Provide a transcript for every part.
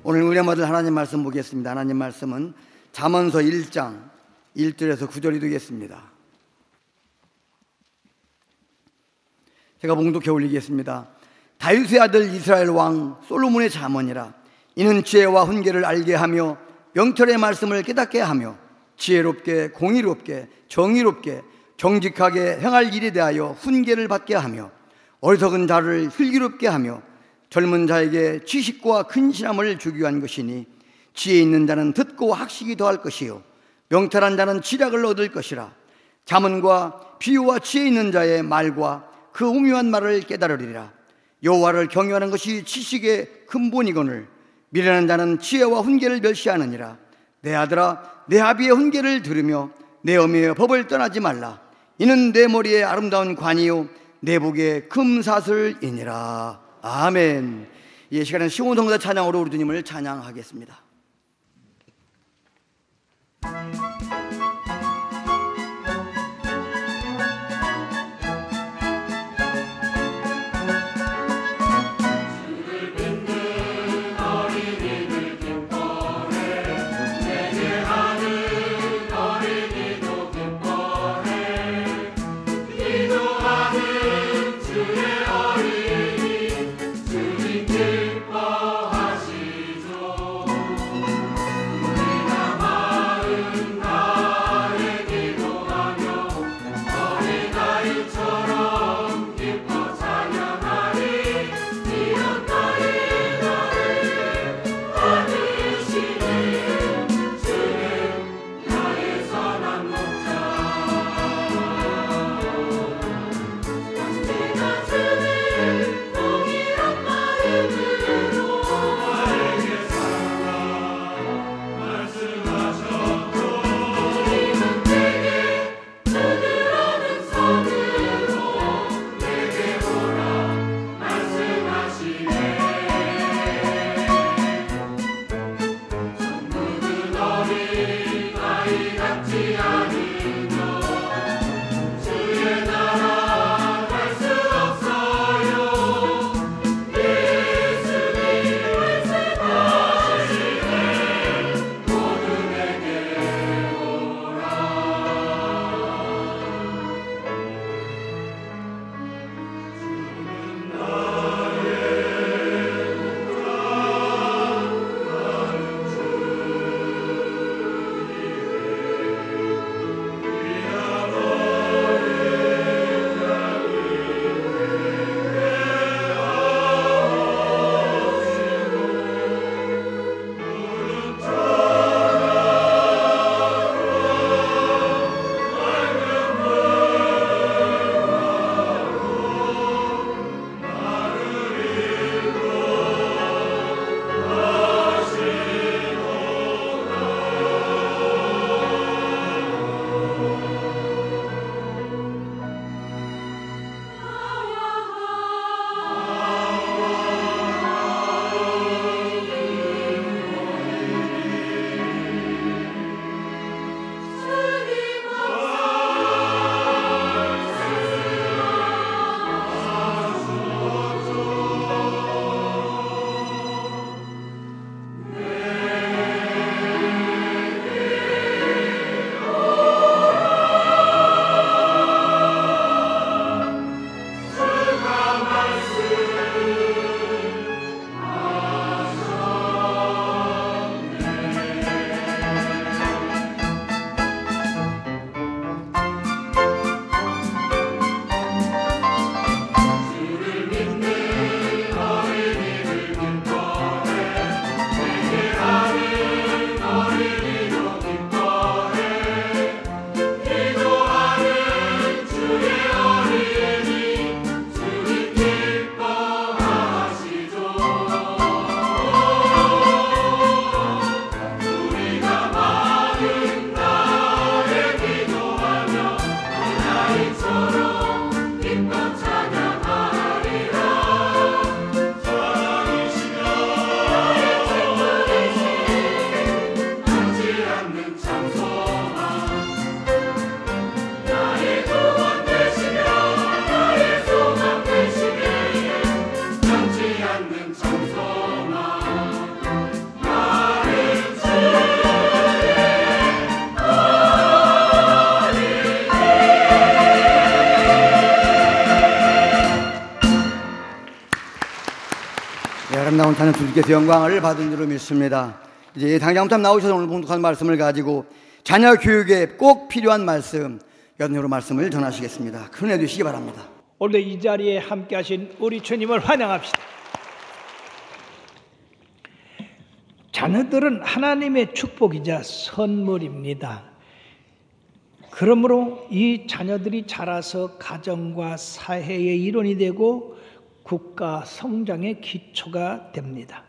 오늘 은혜 받을 하나님 말씀 보겠습니다. 하나님 말씀은 잠언서 1장 1절에서 9절이 되겠습니다. 제가 봉독해 올리겠습니다. 다윗의 아들 이스라엘 왕 솔로몬의 잠언이라. 이는 지혜와 훈계를 알게 하며 명철의 말씀을 깨닫게 하며 지혜롭게 공의롭게 정의롭게 정직하게 행할 일에 대하여 훈계를 받게 하며 어리석은 자를 슬기롭게 하며 젊은 자에게 지식과 근신함을 주기 위한 것이니, 지혜 있는 자는 듣고 학식이 더할 것이요 명철한 자는 지략을 얻을 것이라. 잠언과 비유와 지혜 있는 자의 말과 그 오묘한 말을 깨달으리라. 여호와를 경외하는 것이 지식의 근본이거늘 미련한 자는 지혜와 훈계를 멸시하느니라. 내 아들아, 내 아비의 훈계를 들으며 내 어미의 법을 떠나지 말라. 이는 내 머리에 아름다운 관이요 내 복에 금사슬이니라. 아멘. 이 시간에는 시온성사 찬양으로 우리 주님을 찬양하겠습니다. 네, 아름다운 찬양 주님께서 영광을 받은 줄로 믿습니다. 이제 당장부터 나오셔서 오늘 봉독한 말씀을 가지고 자녀 교육에 꼭 필요한 말씀, 여러분으로 말씀을 전하시겠습니다. 큰 은혜 주시기 바랍니다. 오늘 이 자리에 함께 하신 우리 주님을 환영합시다. 자녀들은 하나님의 축복이자 선물입니다. 그러므로 이 자녀들이 자라서 가정과 사회의 일원이 되고 국가 성장의 기초가 됩니다.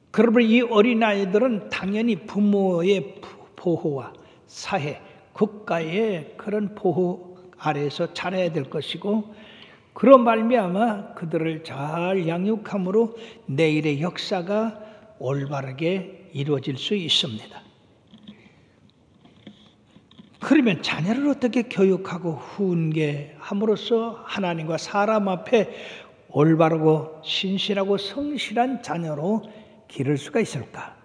그러므로 이 어린아이들은 당연히 부모의 보호와 사회, 국가의 그런 보호 아래에서 자라야 될 것이고, 그런 말미암아 그들을 잘 양육함으로 내일의 역사가 올바르게 이루어질 수 있습니다. 그러면 자녀를 어떻게 교육하고 훈계함으로써 하나님과 사람 앞에 올바르고 신실하고 성실한 자녀로 기를 수가 있을까?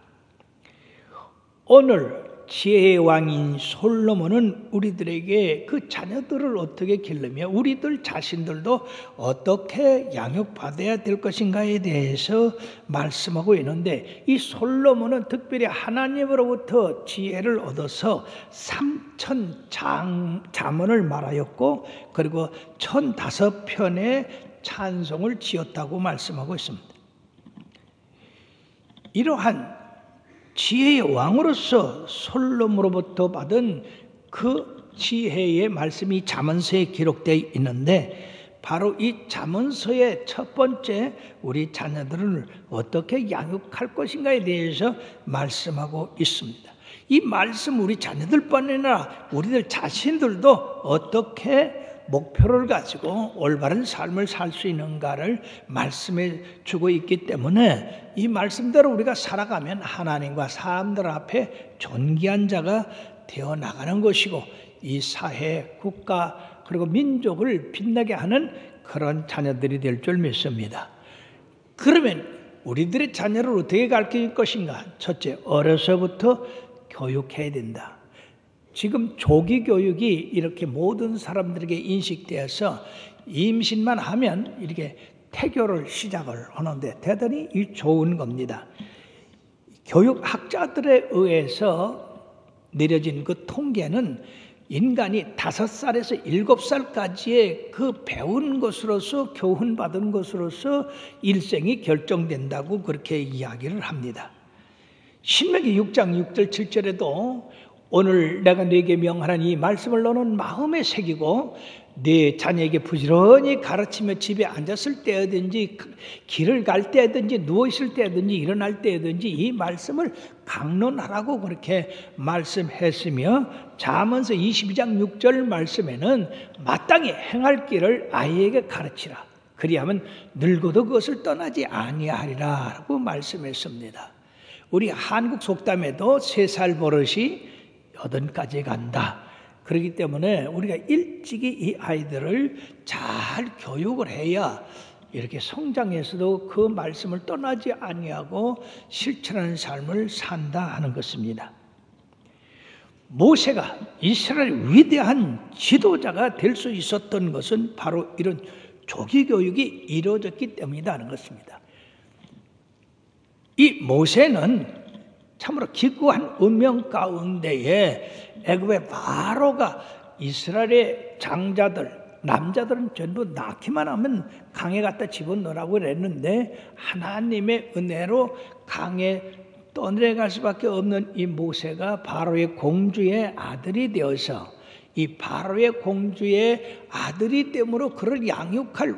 오늘 지혜의 왕인 솔로몬은 우리들에게 그 자녀들을 어떻게 기르며 우리들 자신들도 어떻게 양육받아야 될 것인가에 대해서 말씀하고 있는데, 이 솔로몬은 특별히 하나님으로부터 지혜를 얻어서 3,000 잠언을 말하였고, 그리고 1,005편의 찬송을 지었다고 말씀하고 있습니다. 이러한 지혜의 왕으로서 솔로몬으로부터 받은 그 지혜의 말씀이 잠언서에 기록되어 있는데, 바로 이 잠언서의 첫 번째 우리 자녀들을 어떻게 양육할 것인가에 대해서 말씀하고 있습니다. 이 말씀 우리 자녀들뿐 아니라 우리들 자신들도 어떻게 목표를 가지고 올바른 삶을 살 수 있는가를 말씀해 주고 있기 때문에, 이 말씀대로 우리가 살아가면 하나님과 사람들 앞에 존귀한 자가 되어 나가는 것이고, 이 사회, 국가 그리고 민족을 빛나게 하는 그런 자녀들이 될 줄 믿습니다. 그러면 우리들의 자녀를 어떻게 가르칠 것인가? 첫째, 어려서부터 교육해야 된다. 지금 조기 교육이 이렇게 모든 사람들에게 인식되어서 임신만 하면 이렇게 태교를 시작을 하는데 대단히 좋은 겁니다. 교육학자들에 의해서 내려진 그 통계는 인간이 5살에서 7살까지의 그 배운 것으로서, 교훈받은 것으로서 일생이 결정된다고 그렇게 이야기를 합니다. 신명기 6장 6절 7절에도 오늘 내가 네게 명하는 이 말씀을 너는 마음에 새기고 네 자녀에게 부지런히 가르치며 집에 앉았을 때든지 길을 갈 때든지 누워있을 때든지 일어날 때든지 이 말씀을 강론하라고 그렇게 말씀했으며, 잠언서 22장 6절 말씀에는 마땅히 행할 길을 아이에게 가르치라. 그리하면 늙어도 그것을 떠나지 아니하리라 라고 말씀했습니다. 우리 한국 속담에도 3살 버릇이 8까지 간다. 그렇기 때문에 우리가 일찍이 이 아이들을 잘 교육을 해야 이렇게 성장해서도 그 말씀을 떠나지 아니하고 실천하는 삶을 산다 하는 것입니다. 모세가 이스라엘 위대한 지도자가 될 수 있었던 것은 바로 이런 조기 교육이 이루어졌기 때문이라는 것입니다. 이 모세는 참으로 기구한 운명 가운데에 애굽의 바로가 이스라엘의 장자들, 남자들은 전부 낳기만 하면 강에 갖다 집어넣으라고 그랬는데, 하나님의 은혜로 강에 떠내려갈 수밖에 없는 이 모세가 바로의 공주의 아들이 되어서, 이 바로의 공주의 아들이 되므로 그를 양육할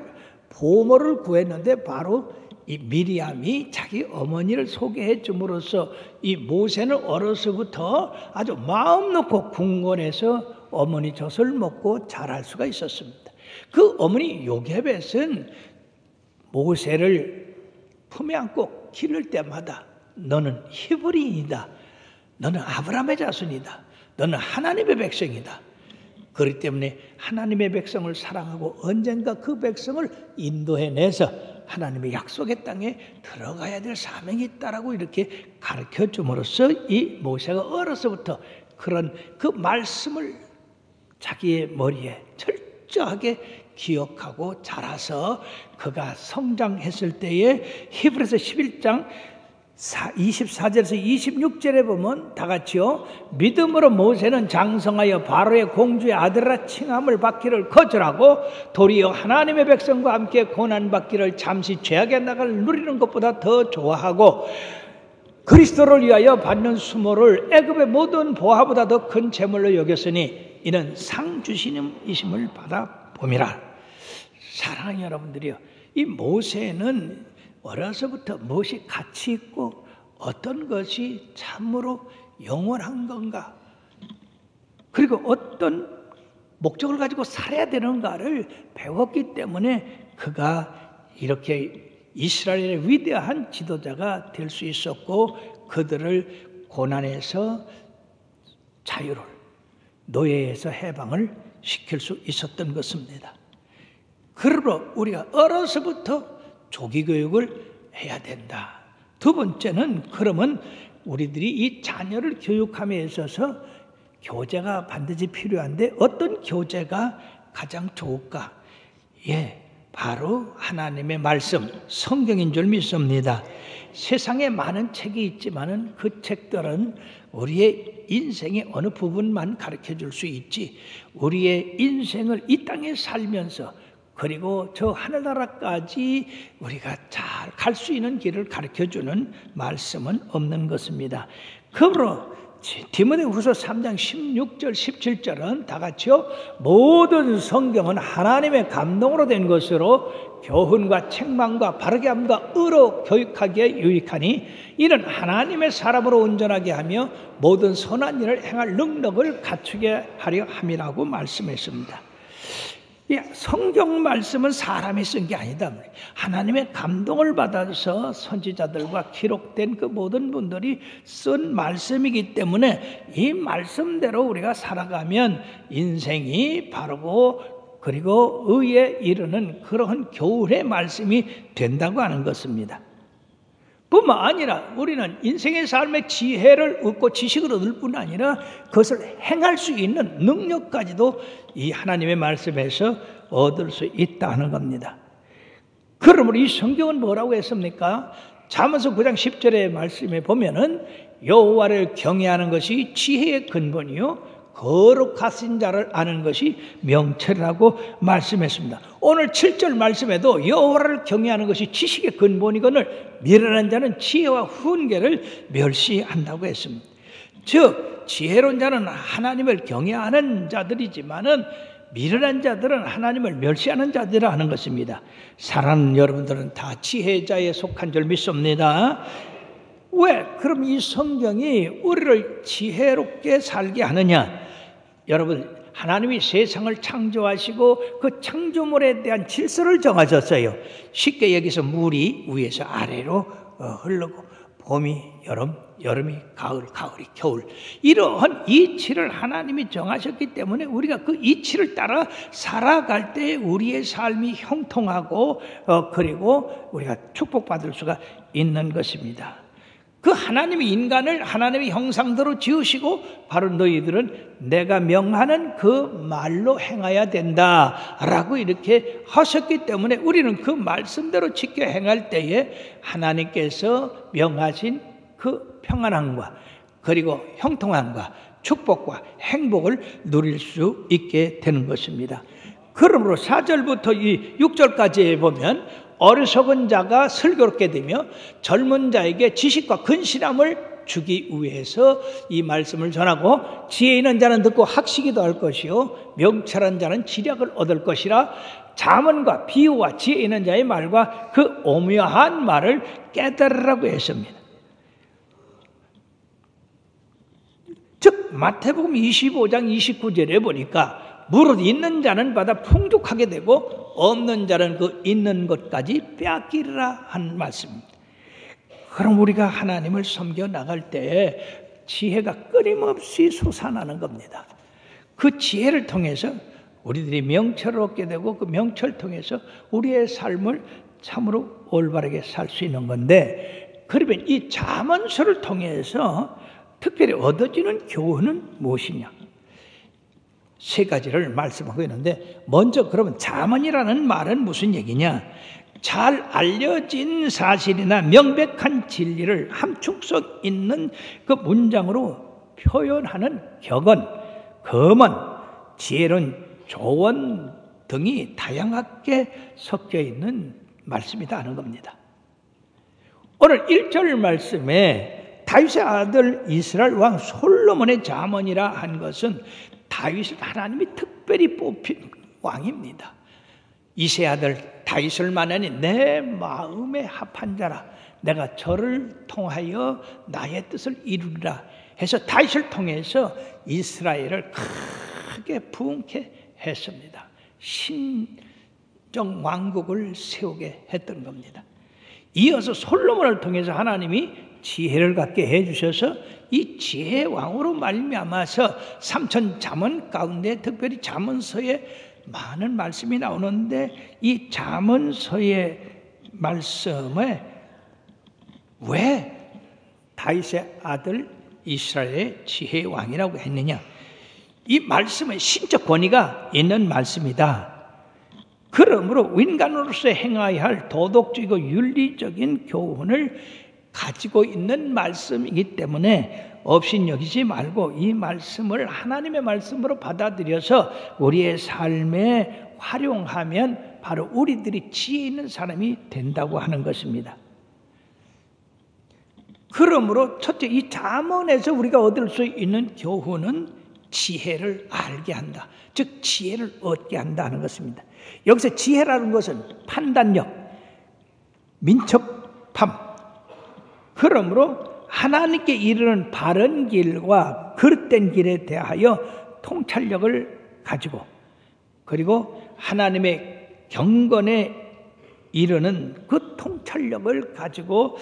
보모를 구했는데, 바로 이 미리암이 자기 어머니를 소개해 줌으로써 이 모세는 어려서부터 아주 마음 놓고 궁궐에서 어머니 젖을 먹고 자랄 수가 있었습니다. 그 어머니 요게벳은 모세를 품에 안고 기를 때마다 너는 히브리인이다. 너는 아브라함의 자손이다. 너는 하나님의 백성이다. 그렇기 때문에 하나님의 백성을 사랑하고 언젠가 그 백성을 인도해내서 하나님의 약속의 땅에 들어가야 될 사명이 있다라고 이렇게 가르쳐 줌으로써 이 모세가 어려서부터 그런 그 말씀을 자기의 머리에 철저하게 기억하고 자라서 그가 성장했을 때에 히브리서 11장 24절에서 26절에 보면 다 같이요. 믿음으로 모세는 장성하여 바로의 공주의 아들이라 칭함을 받기를 거절하고 도리어 하나님의 백성과 함께 고난받기를 잠시 죄악의 나갈 누리는 것보다 더 좋아하고 그리스도를 위하여 받는 수모를 애굽의 모든 보화보다 더 큰 재물로 여겼으니 이는 상 주시님이심을 받아 봄이라. 사랑하는 여러분들이요, 이 모세는 어려서부터 무엇이 가치 있고 어떤 것이 참으로 영원한 건가, 그리고 어떤 목적을 가지고 살아야 되는가를 배웠기 때문에 그가 이렇게 이스라엘의 위대한 지도자가 될 수 있었고 그들을 고난에서 자유를, 노예에서 해방을 시킬 수 있었던 것입니다. 그러므로 우리가 어려서부터 조기 교육을 해야 된다. 두 번째는, 그러면 우리들이 이 자녀를 교육함에 있어서 교재가 반드시 필요한데 어떤 교재가 가장 좋을까? 바로 하나님의 말씀, 성경인 줄 믿습니다. 세상에 많은 책이 있지만은 그 책들은 우리의 인생의 어느 부분만 가르쳐 줄 수 있지, 우리의 인생을 이 땅에 살면서 그리고 저 하늘나라까지 우리가 잘 갈 수 있는 길을 가르쳐주는 말씀은 없는 것입니다. 그러므로 디모데후서 3장 16절 17절은 다 같이요. 모든 성경은 하나님의 감동으로 된 것으로 교훈과 책망과 바르게 함과 의로 교육하기에 유익하니 이는 하나님의 사람으로 온전하게 하며 모든 선한 일을 행할 능력을 갖추게 하려 함이라고 말씀했습니다. 성경 말씀은 사람이 쓴 게 아니다. 하나님의 감동을 받아서 선지자들과 기록된 그 모든 분들이 쓴 말씀이기 때문에 이 말씀대로 우리가 살아가면 인생이 바르고 그리고 의에 이르는 그러한 교훈의 말씀이 된다고 하는 것입니다. 뿐만 아니라 우리는 인생의 삶의 지혜를 얻고 지식을 얻을 뿐 아니라 그것을 행할 수 있는 능력까지도 이 하나님의 말씀에서 얻을 수 있다는 겁니다. 그러므로 이 성경은 뭐라고 했습니까? 잠언서 9장 10절의 말씀에 보면은 여호와를 경외하는 것이 지혜의 근본이요 거룩하신 자를 아는 것이 명철이라고 말씀했습니다. 오늘 7절 말씀에도 여호와를 경외하는 것이 지식의 근본이거늘 미련한 자는 지혜와 훈계를 멸시한다고 했습니다. 즉 지혜로운 자는 하나님을 경외하는 자들이지만은 미련한 자들은 하나님을 멸시하는 자들이라 하는 것입니다. 사랑하는 여러분들은 다 지혜자에 속한 줄 믿습니다. 왜? 그럼 이 성경이 우리를 지혜롭게 살게 하느냐? 여러분, 하나님이 세상을 창조하시고 그 창조물에 대한 질서를 정하셨어요. 쉽게 얘기해서 물이 위에서 아래로 흐르고 봄이 여름, 여름이 가을, 가을이 겨울, 이러한 이치를 하나님이 정하셨기 때문에 우리가 그 이치를 따라 살아갈 때 우리의 삶이 형통하고 그리고 우리가 축복받을 수가 있는 것입니다. 그 하나님이 인간을 하나님의 형상대로 지으시고 바로 너희들은 내가 명하는 그 말로 행해야 된다라고 이렇게 하셨기 때문에 우리는 그 말씀대로 지켜 행할 때에 하나님께서 명하신 그 평안함과 그리고 형통함과 축복과 행복을 누릴 수 있게 되는 것입니다. 그러므로 4절부터 이 6절까지에 보면 어리석은 자가 슬기롭게 되며 젊은 자에게 지식과 근실함을 주기 위해서 이 말씀을 전하고 지혜 있는 자는 듣고 학식이 더할 것이요 명철한 자는 지략을 얻을 것이라. 잠언과 비유와 지혜 있는 자의 말과 그 오묘한 말을 깨달으라고 했습니다. 즉 마태복음 25장 29절에 보니까 무릇 있는 자는 받아 풍족하게 되고 없는 자는 그 있는 것까지 빼앗기리라 한 말씀입니다. 그럼 우리가 하나님을 섬겨 나갈 때 지혜가 끊임없이 솟아나는 겁니다. 그 지혜를 통해서 우리들이 명철을 얻게 되고 그 명철을 통해서 우리의 삶을 참으로 올바르게 살 수 있는 건데, 그러면 이 잠언서를 통해서 특별히 얻어지는 교훈은 무엇이냐? 세 가지를 말씀하고 있는데, 먼저 그러면 잠언이라는 말은 무슨 얘기냐? 잘 알려진 사실이나 명백한 진리를 함축성 있는 그 문장으로 표현하는 격언, 검언, 지혜로운 조언 등이 다양하게 섞여 있는 말씀이다 하는 겁니다. 오늘 1절 말씀에 다윗의 아들 이스라엘 왕 솔로몬의 잠언이라 한 것은 다윗을 하나님이 특별히 뽑힌 왕입니다. 이세 아들 다윗을 만나니 내 마음에 합한 자라, 내가 저를 통하여 나의 뜻을 이루리라 해서 다윗을 통해서 이스라엘을 크게 부흥케 했습니다. 신정 왕국을 세우게 했던 겁니다. 이어서 솔로몬을 통해서 하나님이 지혜를 갖게 해주셔서 이 지혜 왕으로 말미암아서 삼천 잠언 가운데 특별히 잠언서에 많은 말씀이 나오는데, 이 잠언서의 말씀에 왜 다윗의 아들 이스라엘의 지혜 왕이라고 했느냐? 이 말씀에 신적 권위가 있는 말씀이다. 그러므로 인간으로서 행해야 할 도덕적이고 윤리적인 교훈을 가지고 있는 말씀이기 때문에 업신여기지 말고 이 말씀을 하나님의 말씀으로 받아들여서 우리의 삶에 활용하면 바로 우리들이 지혜 있는 사람이 된다고 하는 것입니다. 그러므로 첫째, 이 잠언에서 우리가 얻을 수 있는 교훈은 지혜를 알게 한다. 즉 지혜를 얻게 한다는 것입니다. 여기서 지혜라는 것은 판단력, 민첩함, 그러므로 하나님께 이르는 바른 길과 그릇된 길에 대하여 통찰력을 가지고, 그리고 하나님의 경건에 이르는 그 통찰력을 가지고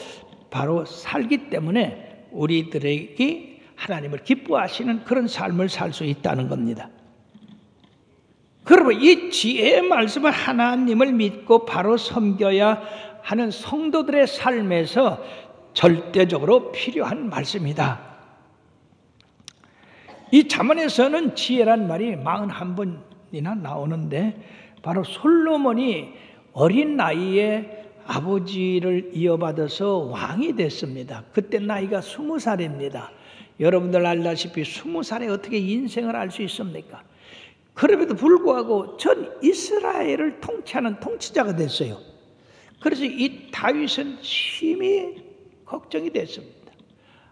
바로 살기 때문에 우리들에게 하나님을 기뻐하시는 그런 삶을 살 수 있다는 겁니다. 그러면 이 지혜의 말씀은 하나님을 믿고 바로 섬겨야 하는 성도들의 삶에서 절대적으로 필요한 말씀이다. 이 잠언에서는 지혜란 말이 41번이나 나오는데, 바로 솔로몬이 어린 나이에 아버지를 이어받아서 왕이 됐습니다. 그때 나이가 20살입니다. 여러분들 알다시피 20살에 어떻게 인생을 알 수 있습니까? 그럼에도 불구하고 전 이스라엘을 통치하는 통치자가 됐어요. 그래서 이 다윗은 심히 걱정이 됐습니다.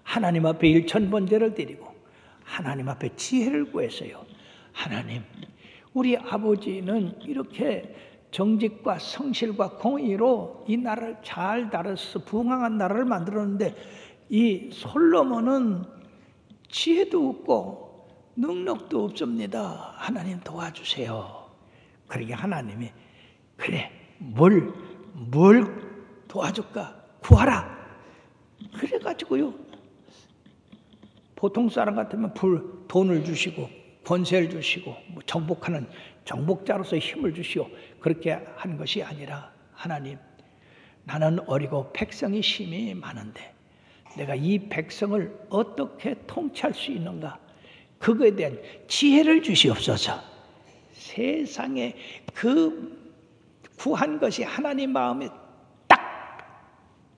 하나님 앞에 1000번제를 드리고 하나님 앞에 지혜를 구했어요. 하나님, 우리 아버지는 이렇게 정직과 성실과 공의로 이 나라를 잘 다뤄서 부강한 나라를 만들었는데 이 솔로몬은 지혜도 없고 능력도 없습니다. 하나님 도와주세요. 그러게 하나님이 그래, 뭘 도와줄까? 구하라. 그래가지고요, 보통 사람 같으면 돈을 주시고 권세를 주시고 정복하는 정복자로서 힘을 주시오, 그렇게 한 것이 아니라, 하나님, 나는 어리고 백성이 심히 많은데 내가 이 백성을 어떻게 통치할 수 있는가, 그거에 대한 지혜를 주시옵소서. 세상에 그 구한 것이 하나님 마음에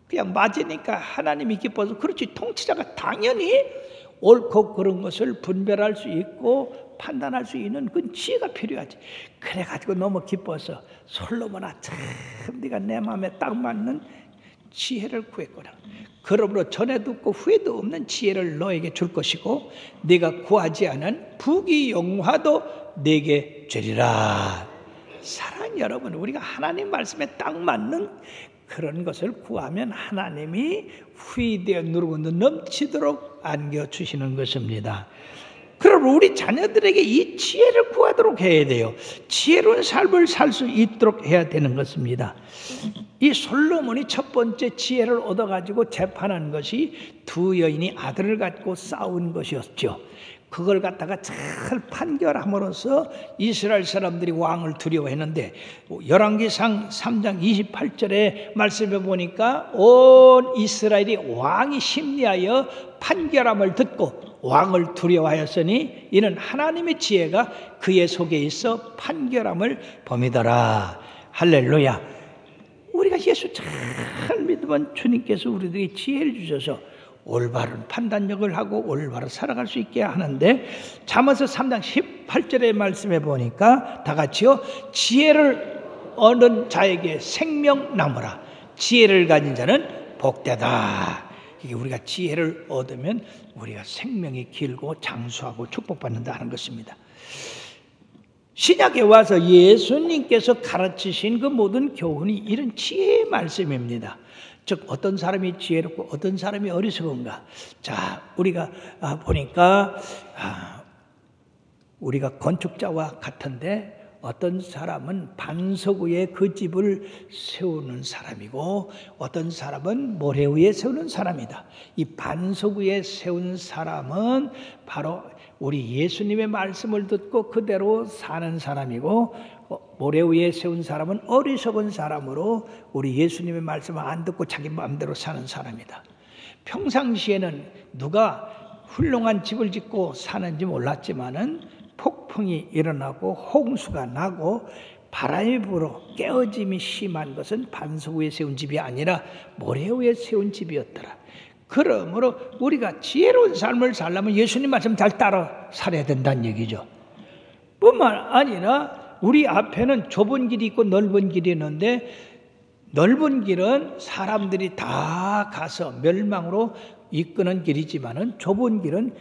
그냥 맞으니까 하나님이 기뻐서, 그렇지, 통치자가 당연히 옳고 그런 것을 분별할 수 있고 판단할 수 있는 그 지혜가 필요하지. 그래가지고 너무 기뻐서 솔로몬아, 참 네가 내 마음에 딱 맞는 지혜를 구했구나. 그러므로 전에도 없고 후에도 없는 지혜를 너에게 줄 것이고 네가 구하지 않은 부귀영화도 내게 주리라. 사랑하는 여러분, 우리가 하나님 말씀에 딱 맞는 그런 것을 구하면 하나님이 후이되어 누르고 넘치도록 안겨주시는 것입니다. 그럼 우리 자녀들에게 이 지혜를 구하도록 해야 돼요. 지혜로운 삶을 살 수 있도록 해야 되는 것입니다. 이 솔로몬이 첫 번째 지혜를 얻어가지고 재판한 것이 두 여인이 아들을 갖고 싸운 것이었죠. 그걸 갖다가 잘 판결함으로써 이스라엘 사람들이 왕을 두려워했는데, 열왕기상 3장 28절에 말씀해 보니까 온 이스라엘이 왕이 심리하여 판결함을 듣고 왕을 두려워하였으니 이는 하나님의 지혜가 그의 속에 있어 판결함을 범이더라. 할렐루야. 우리가 예수 잘 믿으면 주님께서 우리들에게 지혜를 주셔서 올바른 판단력을 하고 올바로 살아갈 수 있게 하는데, 잠언서 3장 18절의 말씀에 보니까 다 같이요, 지혜를 얻는 자에게 생명나무라. 지혜를 가진 자는 복되다. 이게 우리가 지혜를 얻으면 우리가 생명이 길고 장수하고 축복받는다 하는 것입니다. 신약에 와서 예수님께서 가르치신 그 모든 교훈이 이런 지혜의 말씀입니다. 즉 어떤 사람이 지혜롭고 어떤 사람이 어리석은가. 자, 우리가 보니까 우리가 건축자와 같은데 어떤 사람은 반석 위에 그 집을 세우는 사람이고 어떤 사람은 모래 위에 세우는 사람이다. 이 반석 위에 세운 사람은 바로 우리 예수님의 말씀을 듣고 그대로 사는 사람이고, 모래 위에 세운 사람은 어리석은 사람으로 우리 예수님의 말씀을 안 듣고 자기 마음대로 사는 사람이다. 평상시에는 누가 훌륭한 집을 짓고 사는지 몰랐지만은 폭풍이 일어나고 홍수가 나고 바람이 불어 깨어짐이 심한 것은 반석 위에 세운 집이 아니라 모래 위에 세운 집이었더라. 그러므로 우리가 지혜로운 삶을 살려면 예수님 말씀 잘 따라 살아야 된다는 얘기죠. 뿐만 아니라 우리 앞에는 좁은 길이 있고 넓은 길이 있는데, 넓은 길은 사람들이 다 가서 멸망으로 이끄는 길이지만은 좁은 길은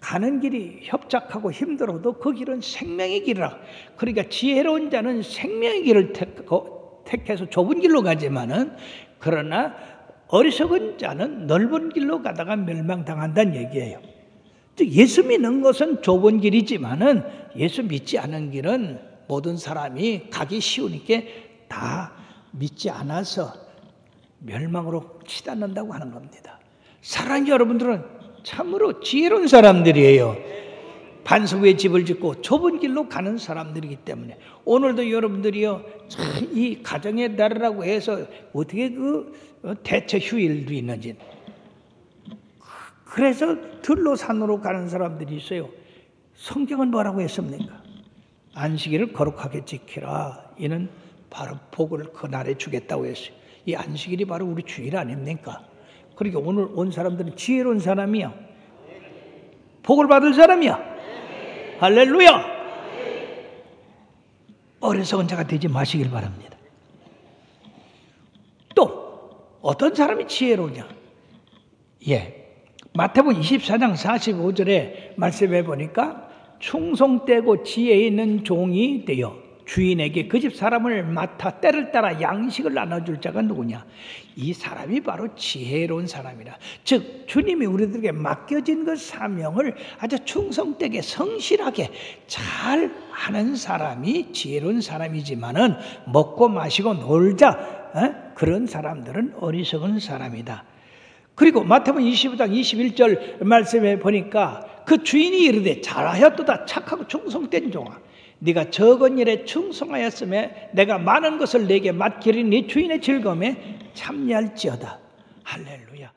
가는 길이 협착하고 힘들어도 그 길은 생명의 길이라. 그러니까 지혜로운 자는 생명의 길을 택해서 좁은 길로 가지만은, 그러나 어리석은 자는 넓은 길로 가다가 멸망당한다는 얘기예요. 즉 예수 믿는 것은 좁은 길이지만은 예수 믿지 않은 길은 모든 사람이 가기 쉬우니까 다 믿지 않아서 멸망으로 치닫는다고 하는 겁니다. 사랑하는 여러분들은 참으로 지혜로운 사람들이에요. 반석 위에 집을 짓고 좁은 길로 가는 사람들이기 때문에 오늘도 여러분들이요, 이 가정의 날이라고 해서 어떻게 그 대체 휴일도 있는지, 그래서 들로 산으로 가는 사람들이 있어요. 성경은 뭐라고 했습니까? 안식일을 거룩하게 지키라. 이는 바로 복을 그 날에 주겠다고 했어요. 이 안식일이 바로 우리 주일 아닙니까? 그러니까 오늘 온 사람들은 지혜로운 사람이야. 복을 받을 사람이야. 할렐루야. 어리석은 자가 되지 마시길 바랍니다. 또 어떤 사람이 지혜로우냐? 마태복음 24장 45절에 말씀해 보니까 충성되고 지혜 있는 종이 되어 주인에게 그 집 사람을 맡아 때를 따라 양식을 나눠줄 자가 누구냐? 이 사람이 바로 지혜로운 사람이라. 즉 주님이 우리들에게 맡겨진 그 사명을 아주 충성되게 성실하게 잘 하는 사람이 지혜로운 사람이지만은 먹고 마시고 놀자 그런 사람들은 어리석은 사람이다. 그리고 마태복음 25장 21절 말씀에 보니까 그 주인이 이르되 잘하였도다 착하고 충성된 종아, 네가 적은 일에 충성하였음에 내가 많은 것을 네게 맡기리니 주인의 즐거움에 참여할지어다. 할렐루야.